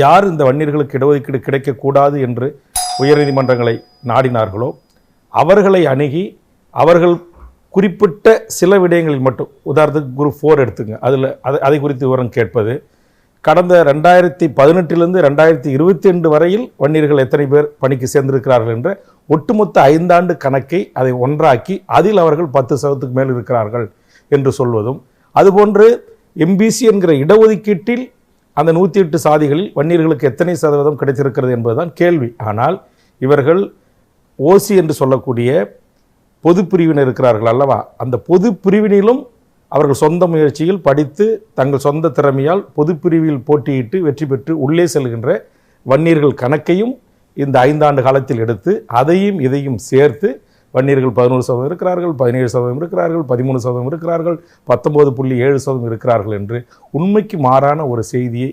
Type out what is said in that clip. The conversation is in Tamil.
யார் இந்த வன்னியர்களுக்கு இடஒதுக்கீடு கிடைக்கக்கூடாது என்று உயர்நீதிமன்றங்களை நாடினார்களோ அவர்களை அணுகி அவர்கள் குறிப்பிட்ட சில விடயங்களில் மட்டும், உதாரணத்துக்கு குரூப் 4 எடுத்துங்க, அதை குறித்து விவரம் கேட்பது, கடந்த 2018 2022 வரையில் வன்னியர்கள் எத்தனை பேர் பணிக்கு சேர்ந்திருக்கிறார்கள் என்ற ஒட்டுமொத்த 5 ஆண்டு கணக்கை அதை ஒன்றாக்கி அதில் அவர்கள் 10% மேல் இருக்கிறார்கள் என்று சொல்வதும், அதுபோன்று எம்பிசி என்கிற இடஒதுக்கீட்டில் அந்த 108 சாதிகளில் வன்னியர்களுக்கு எத்தனை சதவீதம் கிடைத்திருக்கிறது என்பதுதான் கேள்வி. ஆனால் இவர்கள் ஓசி என்று சொல்லக்கூடிய பொது பிரிவினர் இருக்கிறார்கள் அல்லவா, அந்த பொது பிரிவினிலும் அவர்கள் சொந்த முயற்சியில் படித்து தங்கள் சொந்த திறமையால் பொது பிரிவில் போட்டியிட்டு வெற்றி பெற்று உள்ளே செல்கின்ற வன்னியர்கள் கணக்கையும் இந்த 5 ஆண்டு காலத்தில் எடுத்து அதையும் இதையும் சேர்த்து வன்னியர்கள் 11% இருக்கிறார்கள், 17% இருக்கிறார்கள், 13% இருக்கிறார்கள், 19.7% இருக்கிறார்கள் என்று உண்மைக்கு மாறான ஒரு செய்தியை